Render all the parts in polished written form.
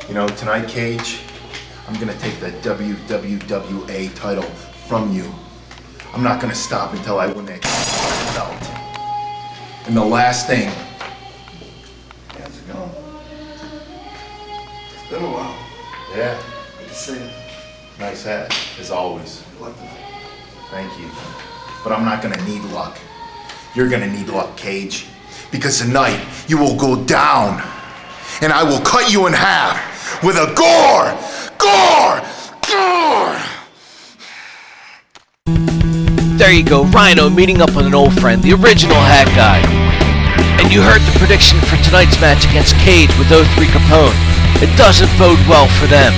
You know, tonight, Cage, I'm gonna take the WWWA title from you. I'm not gonna stop until I win that belt. And the last thing. How's it going? It's been a while. Yeah. Good to see you. Nice hat, as always. What the? Thank you. But I'm not gonna need luck. You're gonna need luck, Cage. Because tonight, you will go down. And I will cut you in half with a gore! There you go, Rhyno meeting up with an old friend, the original hat guy. And you heard the prediction for tonight's match against Cage with O3 Capone. It doesn't bode well for them.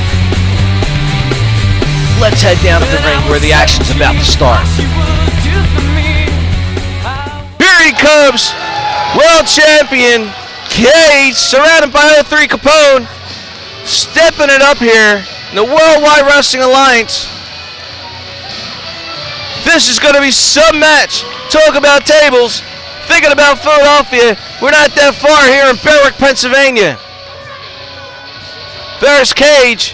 Let's head down to the ring where the action's about to start. Here he comes, world champion Cage, surrounded by O3 Capone, stepping it up here in the Worldwide Wrestling Alliance. This is going to be some match. Talk about tables. Thinking about Philadelphia. We're not that far here in Berwick, Pennsylvania. There's Cage.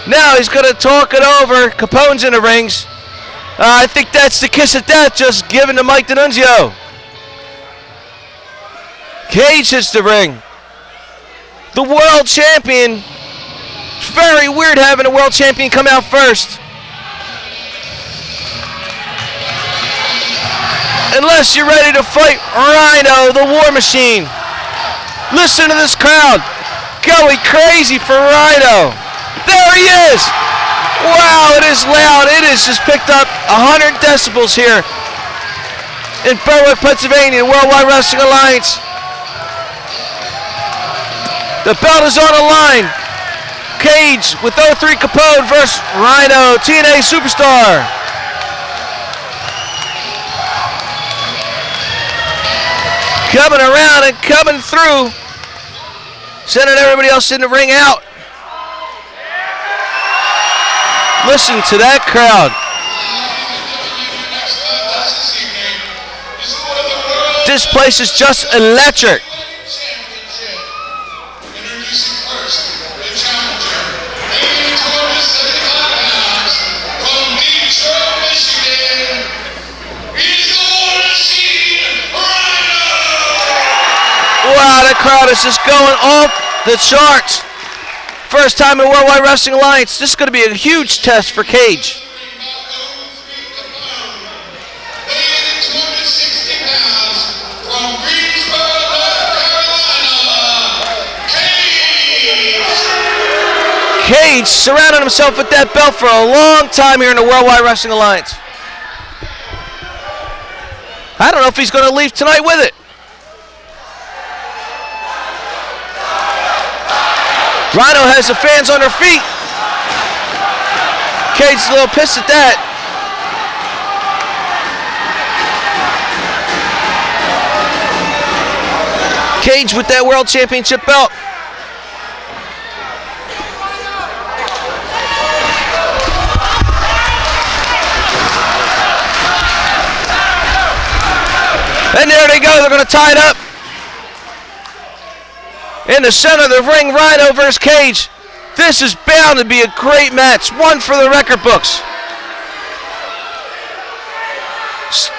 Now he's going to talk it over. Capone's in the rings. I think that's the kiss of death just given to Mike D'Annunzio. Cage hits the ring. The world champion. It's very weird having a world champion come out first. Unless you're ready to fight Rhyno, the War Machine. Listen to this crowd going crazy for Rhyno. There he is. Wow, it is loud. It has just picked up 100 decibels here in Berwick, Pennsylvania, Worldwide Wrestling Alliance. The belt is on the line. Cage with O3 Capone versus Rhyno, TNA Superstar. Coming around and coming through. Sending everybody else in the ring out. Listen to that crowd. This place is just electric. Wow, that crowd is just going off the charts. First time in Worldwide Wrestling Alliance. This is going to be a huge test for Cage. Cage surrounded himself with that belt for a long time here in the Worldwide Wrestling Alliance. I don't know if he's going to leave tonight with it. Rhyno has the fans on their feet. Cage's a little pissed at that. Cage with that World Championship belt. And there they go, they're going to tie it up. In the center of the ring, Rhyno versus Cage. This is bound to be a great match. One for the record books.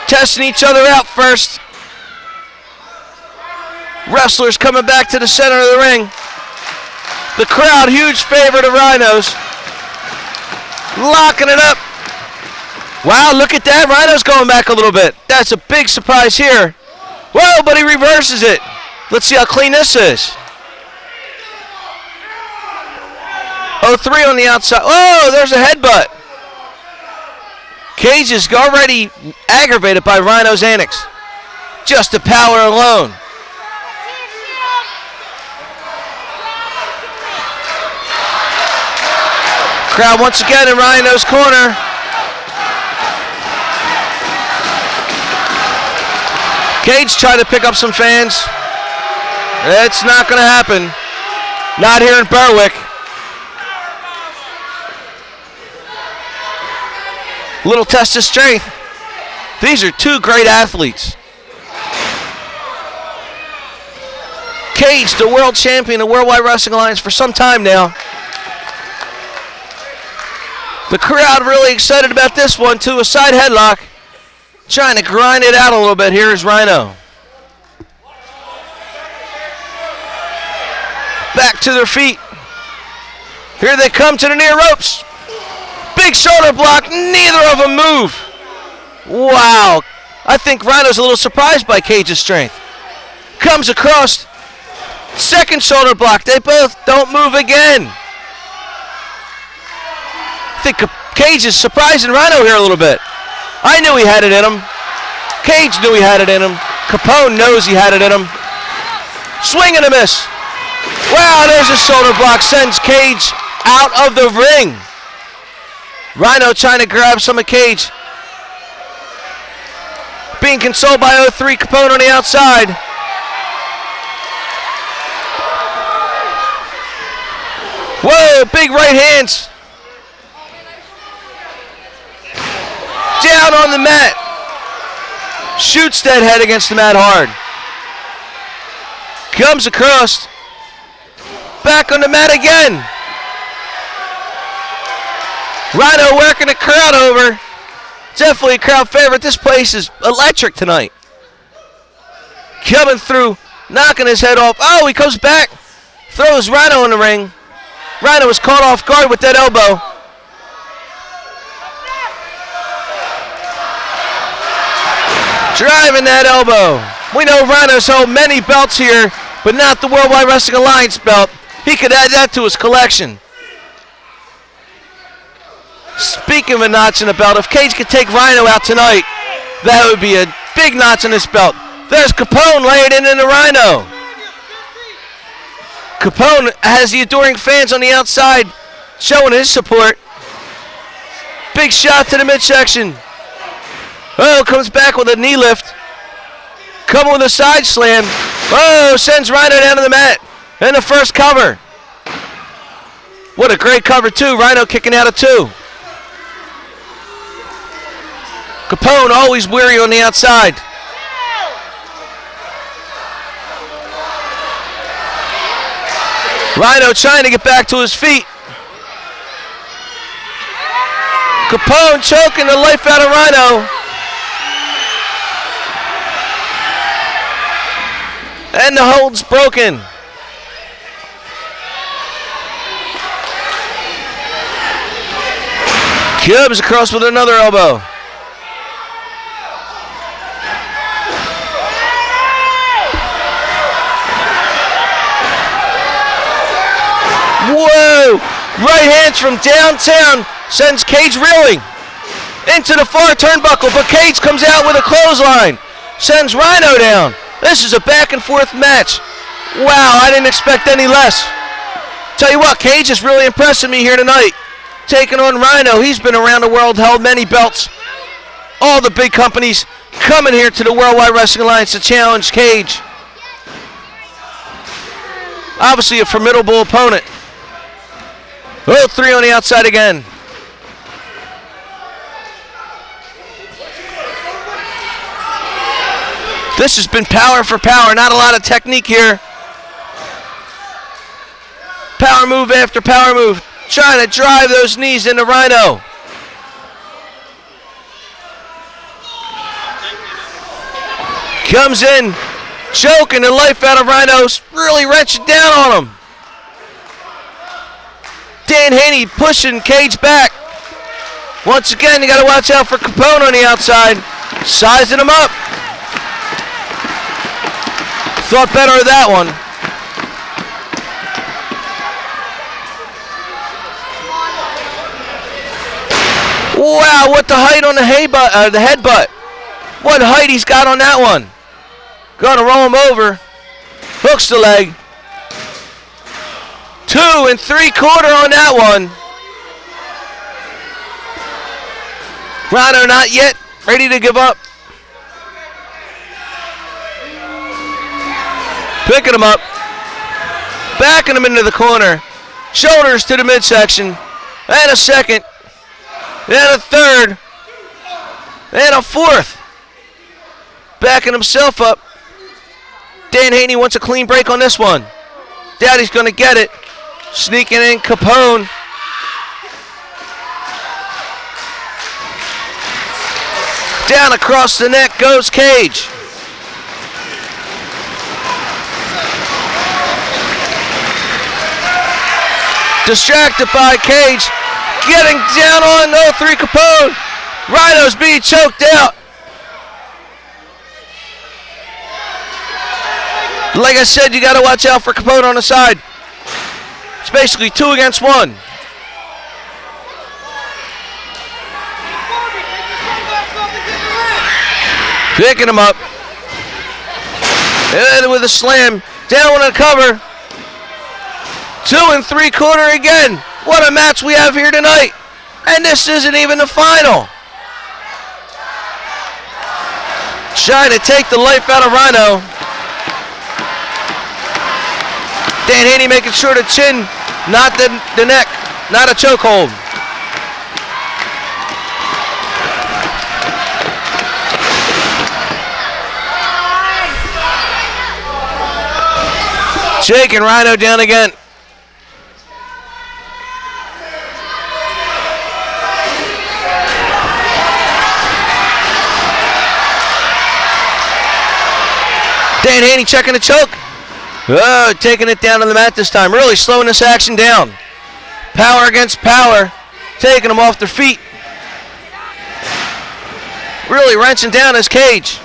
Testing each other out first. Wrestlers coming back to the center of the ring. The crowd, huge favorite of Rhyno's. Locking it up. Wow, look at that. Rhyno's going back a little bit. That's a big surprise here. Whoa, but he reverses it. Let's see how clean this is. O3 on the outside. Oh, there's a headbutt. Cage is already aggravated by Rhyno's antics. Just the power alone. Crowd once again in Rhyno's corner. Cage trying to pick up some fans. It's not going to happen. Not here in Berwick. Little test of strength. These are two great athletes. Cage, the world champion of Worldwide Wrestling Alliance for some time now. The crowd really excited about this one too. A side headlock. Trying to grind it out a little bit. Here's Rhyno. Back to their feet. Here they come to the near ropes. Big shoulder block. Neither of them move. Wow. I think Rhyno's a little surprised by Cage's strength. Comes across. Second shoulder block. They both don't move again. I think Cage is surprising Rhyno here a little bit. I knew he had it in him. Cage knew he had it in him. Capone knows he had it in him. Swing and a miss. Wow, there's a shoulder block. Sends Cage out of the ring. Rhyno trying to grab some of Cage. Being consoled by O3 Capone on the outside. Whoa, big right hands. Down on the mat. Shoots that head against the mat hard. Comes across. Back on the mat again. Rhyno working the crowd over. Definitely a crowd favorite. This place is electric tonight. Coming through, knocking his head off. Oh, he comes back. Throws Rhyno in the ring. Rhyno was caught off guard with that elbow. Driving that elbow. We know Rhyno's held many belts here, but not the Worldwide Wrestling Alliance belt. He could add that to his collection. Speaking of a notch in the belt, if Cage could take Rhyno out tonight, that would be a big notch in this belt. There's Capone laying it into Rhyno. Capone has the adoring fans on the outside showing his support. Big shot to the midsection. Oh, comes back with a knee lift. Coming with a side slam. Oh, sends Rhyno down to the mat. And the first cover. What a great cover, too. Rhyno kicking out of two. Capone always weary on the outside. Rhyno trying to get back to his feet. Capone choking the life out of Rhyno. And the hold's broken. Comes across with another elbow. Whoa! Right hands from downtown sends Cage reeling into the far turnbuckle, but Cage comes out with a clothesline. Sends Rhyno down. This is a back and forth match. Wow, I didn't expect any less. Tell you what, Cage is really impressing me here tonight. Taking on Rhyno. He's been around the world, held many belts. All the big companies coming here to the Worldwide Wrestling Alliance to challenge Cage. Obviously a formidable opponent. Oh, three on the outside again. This has been power for power. Not a lot of technique here. Power move after power move. Trying to drive those knees into Rhyno. Comes in, choking the life out of Rhyno. Really wrenching down on him. Dan Haney pushing Cage back. Once again, you got to watch out for Capone on the outside. Sizing him up. Thought better of that one. Wow, what the height on the headbutt. What height he's got on that one. Gonna roll him over. Hooks the leg. 2 3/4 on that one. Rhyno not yet ready to give up. Picking him up. Backing him into the corner. Shoulders to the midsection. And a second. And a third. And a fourth. Backing himself up. Dan Haney wants a clean break on this one. Daddy's going to get it. Sneaking in Capone. Down across the neck goes Kage. Distracted by Kage. Getting down on O3 Capone. Rhyno's being choked out. Like I said, you got to watch out for Capone on the side. It's basically 2 against 1. Picking him up. And with a slam. Down on the cover. 2 3/4 again. What a match we have here tonight. And this isn't even the final. Trying to take the life out of Rhyno. Dan Haney making sure the chin, not the neck, not a chokehold. Shaking Rhyno down again. Dan Haney checking the choke. Oh, taking it down to the mat this time. Really slowing this action down. Power against power. Taking them off their feet. Really wrenching down his Kage.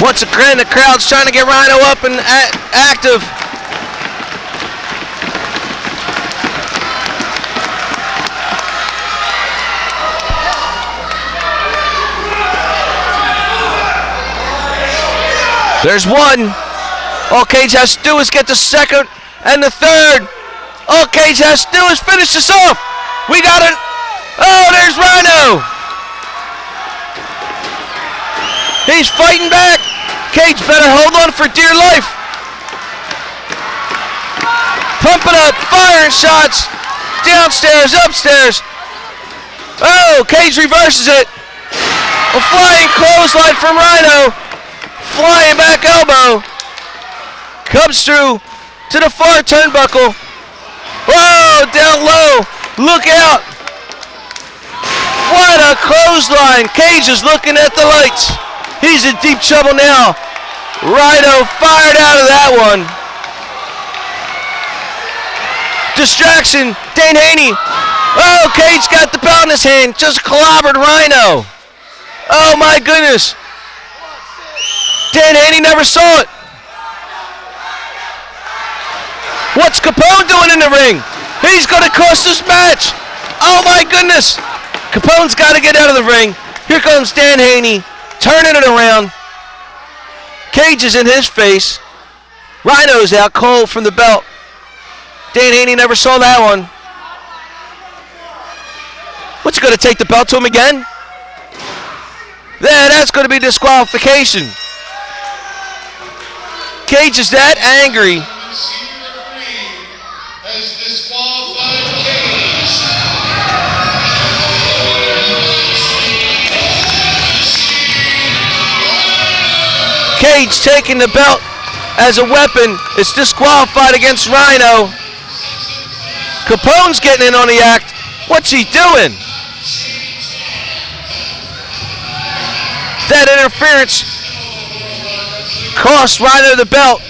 Once again, the crowd's trying to get Rhyno up and active. There's one. All Kage has to do is get the second and the third. All Kage has to do is finish this off. We got it. Oh, there's Rhyno. He's fighting back. Kage better hold on for dear life. Pumping up, firing shots. Downstairs, upstairs. Oh, Kage reverses it. A flying clothesline from Rhyno. Flying back elbow. Comes through to the far turnbuckle. Whoa, down low. Look out. What a clothesline. Kage is looking at the lights. He's in deep trouble now. Rhyno fired out of that one. Distraction. Dan Haney. Oh, Kage got the belt in his hand. Just clobbered Rhyno. Oh, my goodness. Dan Haney never saw it. What's Capone doing in the ring? He's going to cost this match. Oh, my goodness. Capone's got to get out of the ring. Here comes Dan Haney, turning it around. Kage is in his face. Rhyno's out cold from the belt. Dan Haney never saw that one. What's he going to take the belt to him again? Yeah, that's going to be disqualification. Kage is that angry. Kage taking the belt as a weapon is disqualified against Rhyno. Capone's getting in on the act. What's he doing? That interference cost Rhyno the belt.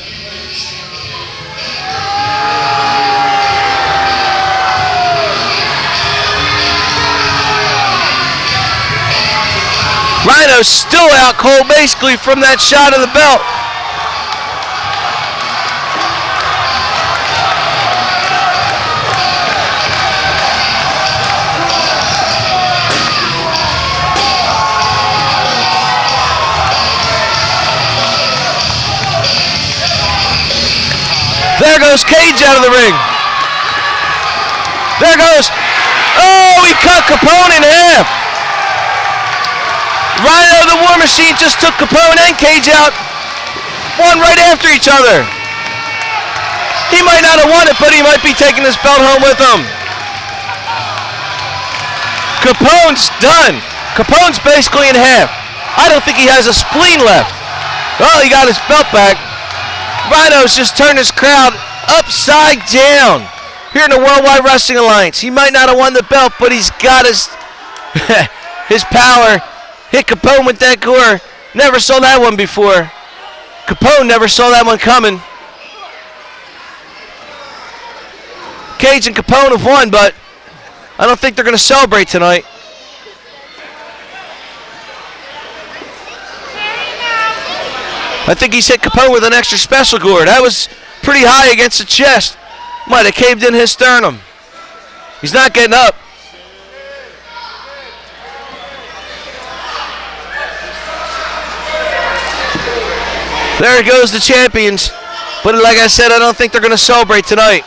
Rhyno's still out cold basically from that shot of the belt. There goes Kage out of the ring. There goes. Oh, he cut Capone in half. Rhyno the War Machine just took Capone and Kage out, one right after each other. He might not have won it, but he might be taking this belt home with him. Capone's done. Capone's basically in half. I don't think he has a spleen left. Well, he got his belt back. Rhyno's just turned his crowd upside down here in the Worldwide Wrestling Alliance. He might not have won the belt, but he's got his his power. Hit Capone with that gore. Never saw that one before. Capone never saw that one coming. Cage and Capone have won, but I don't think they're going to celebrate tonight. I think he's hit Capone with an extra special gore. That was pretty high against the chest. Might have caved in his sternum. He's not getting up. There goes the champions. But like I said, I don't think they're going to celebrate tonight.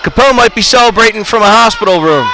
Capone might be celebrating from a hospital room.